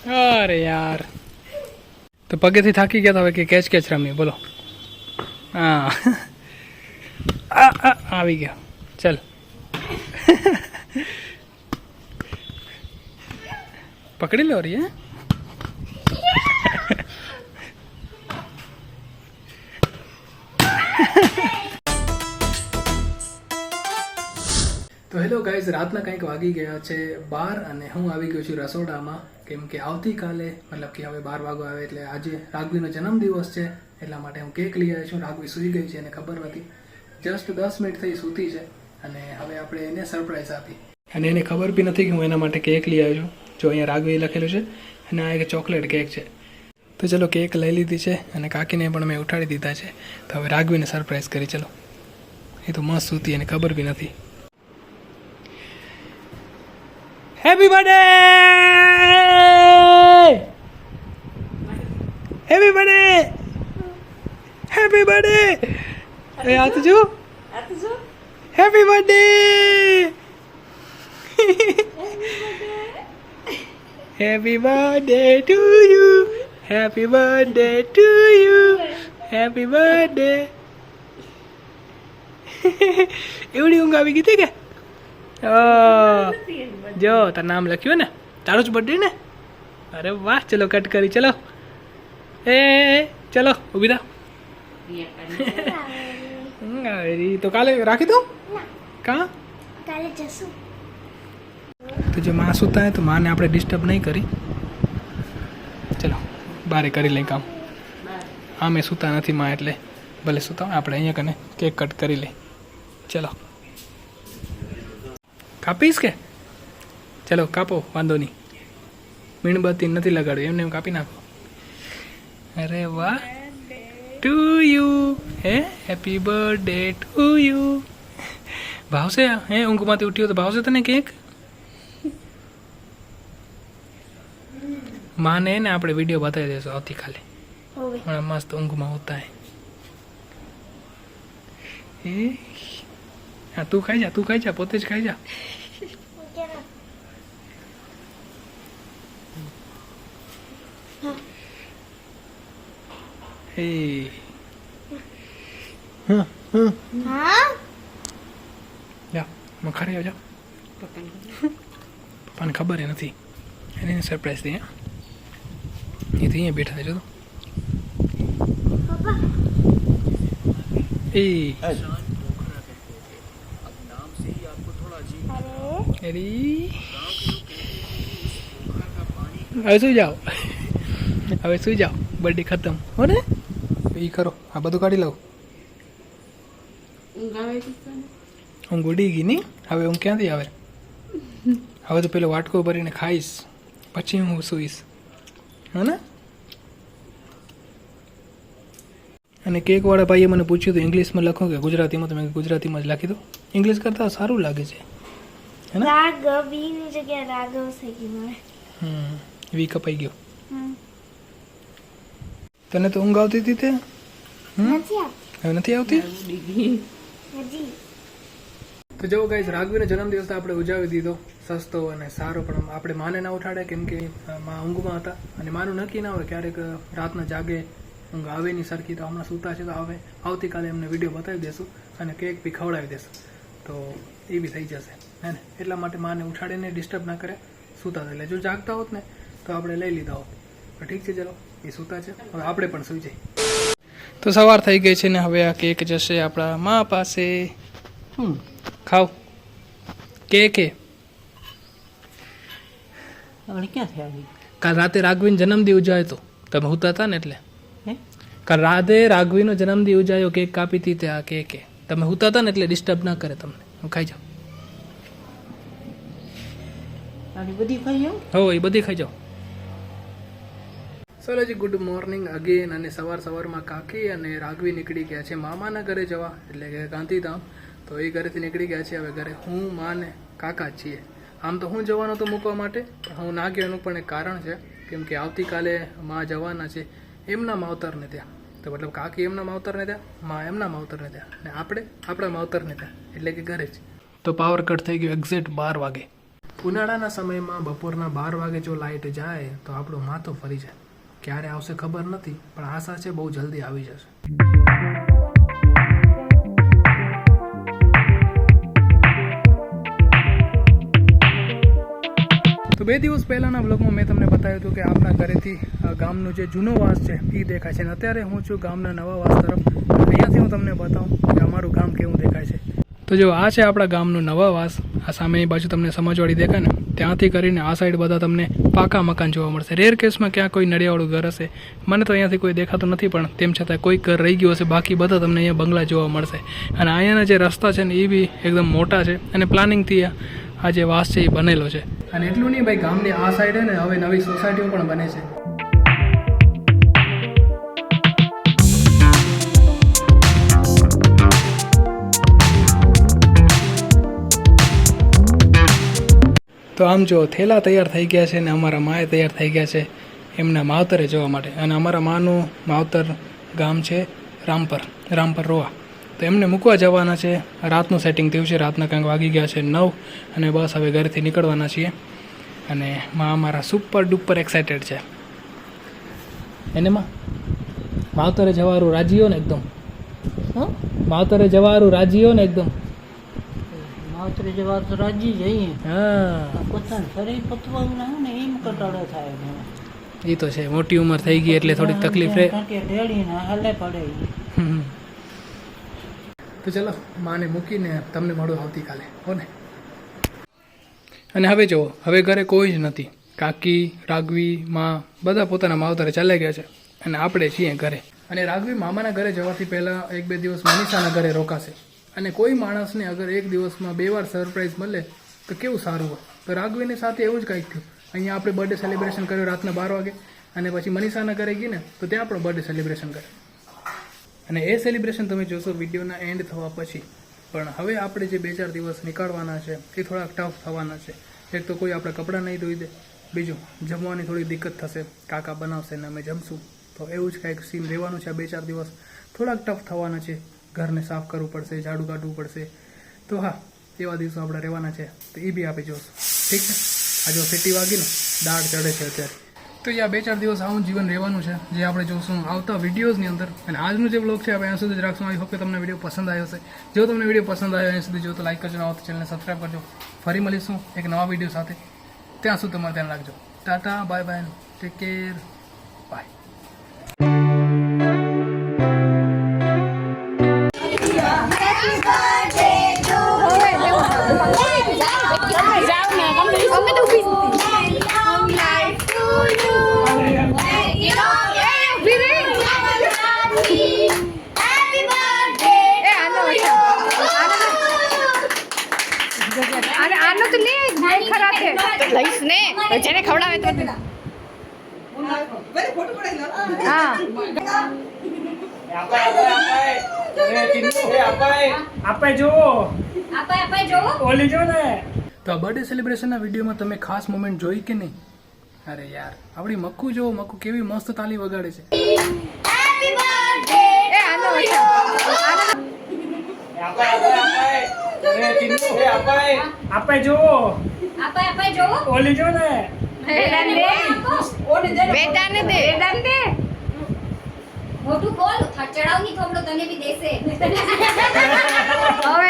અરે યાર, તો પગેથી થાકી ગયા તો હવે કે કેચ રમીએ. બોલો. હા આવી ગયો. ચલ પકડી લો રી. તો હેલો ગાઈઝ, રાતના કંઈક વાગી ગયા છે 12 અને હું આવી ગયો છું રસોડામાં, કેમ કે આવતીકાલે મતલબ કે હવે 12 વાગો આવે એટલે આજે રાઘવીનો જન્મદિવસ છે, એટલા માટે હું કેક લઈ આવ્યો છું. રાઘવી સૂઈ ગઈ છે અને ખબર નથી, જસ્ટ 10 મિનિટ થઈ સૂતી છે અને હવે આપણે એને સરપ્રાઈઝ આપી અને એને ખબર બી નથી કે હું એના માટે કેક લઈ આવ્યો છું. જો અહીંયા રાઘવી લખેલું છે અને આ એક ચોકલેટ કેક છે. તો ચલો કેક લઈ લીધી છે અને કાકીને પણ મેં ઉઠાડી દીધા છે. તો હવે રાઘવીને સરપ્રાઈઝ કરી. ચલો, એ તો મસ્ત સૂતી અને ખબર બી નથી. Happy birthday, happy birthday, happy birthday. એ આ તો જો, happy birthday, happy birthday to you, happy birthday to you, happy birthday. એવડી ઊંઘ આવી ગઈ હતી કે? જો તાર નામ લખ્યું ને, તારું જ બર્થડે ને? અરે વાહ, ચલો કટ કરી. ચલો એ ચલો ઊભી થા. તો કાલે રાખી દઉં? કા કાલે જશું. તો જો માં સુતા હે તો માને આપણે ડિસ્ટર્બ નહીં કરી. ચલો બારે કરી લઈ કામ. હા, મેં સુતા નથી માં, એટલે ભલે સુતા હોય, આપણે અહીંયા કને કેક કટ કરી લઈ. ચલો કાપીશ કે? ચલો કાપો, વાંધો નહીં. મીણબત્તી નથી લગાડ્યું, એમને એમ કાપી નાખો. અરે વાહ, ટુ યુ. હે હેપી બર્થડે ટુ યુ. ભાવશે? હે ઊંઘમાંથી ઉઠ્યો તો ભાવશે તને કેક? માને ને આપણે વિડીયો બતાવી દઈશું આવતીકાલે. મસ્ત ઊંઘમાં હોતા હે. હા, તું ખાઈ જા, તું ખાઈ જા, પોતે જ ખાઈ જા. હે હા જા, મખારી આવજા. પપ્પાને ખબર એ નથી, એને સરપ્રાઈઝ દઈએ. એ તો અહીંયા બેઠા છે. એ હવે સુઈ જાઓ, હવે સુઈ જાઓ. બર્થડે ખતમ હો ને? એ કરો, આ બધું કાઢી લઉં. ઊંઘ ઉડી ગઈ નહીં? હવે ઊંઘ ક્યાંથી આવે? હવે તો પેલો વાટકો ભરીને ખાઈશ, પછી હું સૂઈશ, હે ને? અને કેક વાળા ભાઈએ મને પૂછ્યું હતું ઇંગ્લિશમાં લખો કે ગુજરાતીમાં? તો મેં ગુજરાતીમાં જ લખી દો. ઇંગ્લિશ કરતાં સારું લાગે છે, હે ને? રાઘવીની જગ્યાએ રાઘવ થઈ ગયું. વી કપાઈ ગયો. તને તો ઊંઘ આવતી હતી તે? હવે નથી આવતી? તો જો ગાઈઝ, રાઘવીનો જન્મદિવસ તો આપણે ઉજાવી દીધો, સસ્તો અને સારો. પણ આપણે માને ના ઉઠાડે, કેમ કે માં ઊંઘમાં હતા અને માનું નક્કી ના હોય, ક્યારેક રાતના જાગે, ઊંઘ આવે નહીં સરખી. તો હમણાં સૂતા છે, તો હવે આવતીકાલે એમને વિડીયો બતાવી દેશું અને કેક બી ખવડાવી દેશું, તો એ બી થઈ જશે, હે ને? એટલા માટે માને ઉઠાડીને ડિસ્ટર્બ ના કરે, સૂતા હતા. એટલે જો જાગતા હોત ને તો આપણે લઈ લીધા હોત. તો ઠીક છે, ચલો એ સૂતા છે, હવે આપણે પણ સૂઈ જઈએ. તો સવાર થઈ ગઈ છે ને હવે આ કેક જશે આપણા મા પાસે. ખાવ કેક. કાલ રાતે રાઘવીનો જન્મદિવસ ઉજવાયો તો, તમે હોતા હતા ને એટલે. કાલ રાતે રાઘવીનો જન્મદિવસ ઉજવાયો, કેક કાપી હતી ત્યાં કેક. તમે હોતા હતા ને એટલે ડિસ્ટર્બ ના કરે તમને. ખાઈ જાઓ. હો, એ બધી ખાઈ જાઓ. ચલો જી, ગુડ મોર્નિંગ અગેન. અને સવારમાં કાકી અને રાઘવી નીકળી ગયા છે મામાના ઘરે જવા, એટલે કે ગાંધીધામ. તો એ ઘરેથી નીકળી ગયા છે. હવે ઘરે હું, મા ને કાકા જ છીએ. આમ તો હું જવાનો તો મૂકવા માટે, હું ના ગયો એનું પણ એક કારણ છે, કેમ કે આવતીકાલે મા જવાના છે એમના માવતરને ત્યાં. તો મતલબ કાકી એમના માવતરને ત્યાં, મા એમના માવતરને ત્યાં, ને આપણે આપણા માવતરને ત્યાં, એટલે કે ઘરે જ. તો પાવર કટ થઈ ગયો એક્ઝેક્ટ 12 વાગે. ઉનાળાના સમયમાં બપોરના 12 વાગે જો લાઇટ જાય તો આપણું માથું ફરી જાય. ક્યારે આવશે ખબર નથી, પણ આશા છે બહુ જલ્દી આવી જશે. તો 2 દિવસ પહેલાંના બ્લોગમાં મેં તમને બતાવ્યું હતું કે આપણા ઘરેથી ગામનો જે જૂનો વાસ છે એ દેખાય છે. અને અત્યારે હું છું ગામના નવા વાસ તરફ. અહીંયાથી હું તમને બતાવું કે અમારું ગામ કેવું દેખાય છે. તો જો આ છે આપણા ગામનું નવા વાસ. આ સામેની બાજુ તમને સમાજવાડી દેખાય ને, ત્યાંથી કરીને આ સાઈડ બધા તમને પાકા મકાન જોવા મળશે. રેર કેસમાં ક્યાં કોઈ નડિયાવાળું ઘર હશે. મને તો અહીંયાથી કોઈ દેખાતું નથી, પણ તેમ છતાં કોઈક ઘર રહી ગયું હશે. બાકી બધા તમને અહીંયા બંગલા જોવા મળશે. અને અહીંયાના જે રસ્તા છે ને એ બી એકદમ મોટા છે અને પ્લાનિંગથી આ જે વાસ છે એ બનેલો છે. અને એટલું નહીં ભાઈ, ગામની આ સાઈડ ને હવે નવી સોસાયટીઓ પણ બને છે. તો આમ જો થેલા તૈયાર થઈ ગયા છે ને અમારા માએ તૈયાર થઈ ગયા છે એમના માવતરે જવા માટે. અને અમારા માનું માવતર ગામ છે રામપર રોવા. તો એમને મૂકવા જવાના છે. રાતનું સેટિંગ થયું છે, રાતના કંઈક વાગી ગયા છે 9 અને બસ હવે ઘરેથી નીકળવાના છીએ. અને માં અમારા સુપર ડુપર એક્સાઇટેડ છે. એને માં માવતરે જવારું રાજીઓ ને એકદમ. માવતરે જવારું રાજીઓ ને એકદમ. માવતરે જવા તો રાજી જઈએ. હા પોતાને શરીર પતવાનું ના ને એમ કટાડો થાય ને. એ તો છે, મોટી ઉંમર થઈ ગઈ એટલે થોડીક તકલીફ રહે. ઢેડીને હલે પડે. તો ચલો માને મૂકીને તમને મળું આવતીકાલે, હો ને. અને હવે જુઓ, હવે ઘરે કોઈ જ નથી. કાકી, રાઘવી, માં બધા પોતાના માવતરે ચાલ્યા ગયા છે અને આપણે છીએ ઘરે. અને રાઘવી મામાના ઘરે જવાથી પહેલાં 1-2 દિવસ મનીષાના ઘરે રોકાશે. અને કોઈ માણસને અગર એક દિવસમાં 2 વાર સરપ્રાઈઝ મળે તો કેવું સારું હોય. તો રાઘવીની સાથે એવું જ કંઈક થયું. અહીંયા આપણે બર્થડે સેલિબ્રેશન કર્યો રાતના 12 વાગે, અને પછી મનીષાના ઘરે ગઈ ને તો ત્યાં પણ બર્થડે સેલિબ્રેશન કર્યું. અને એ સેલિબ્રેશન તમે જોશો વિડીયોના એન્ડ થવા પછી. પણ હવે આપણે જે 2-4 દિવસ નીકાળવાના છે એ થોડાક ટફ થવાના છે. એક તો કોઈ આપણે કપડાં નહીં ધોઈ દે, બીજું જમવાની થોડી દિક્કત થશે. કાકા બનાવશે ને અમે જમશું, તો એવું જ કંઈક સીન રહેવાનું છે. આ 2-4 દિવસ થોડાક ટફ થવાના છે. ઘરને સાફ કરવું પડશે, ઝાડુ કાઢવું પડશે. તો હા, એવા દિવસો આપણે રહેવાના છે. તો એ બી આપણે જોશું, ઠીક છે. આ જો સિટી વાગીને દાળ ચડે છે અત્યારે. તો આ 2-4 દિવસ આવું જીવન રહેવાનું છે, જે આપણે જોશું આવતા વિડીયોઝની અંદર. અને આજનું જે બ્લોગ છે આપણે અહીંયા સુધી જ રાખશું. આઈ હોપ કે તમને વિડીયો પસંદ આવ્યો હશે. જો તમને વિડીયો પસંદ આવ્યો અહીંયા સુધી જો તો લાઈક કરજો, ન હોય તો ચેનલને સબસ્ક્રાઈબ કરજો. ફરી મળીશું એક નવા વિડીયો સાથે. ત્યાં સુધી તમારે ધ્યાન રાખજો. Tata, bye bye, take care, bye. આનો તો નહીં ખરાબ છે તો લઈશ ને જેને ખવડાવે તો હા તો આ બર્થડે સેલિબ્રેશનના વિડીયોમાં તમે ખાસ મોમેન્ટ જોઈ કે નહીં? અરે યાર, આપણી મક્કુ જો, મક્કુ કેવી મસ્ત તાલી વગાડે છે. મોટું બોલ ચડાવ ની થોડો તને બી દેશે હવે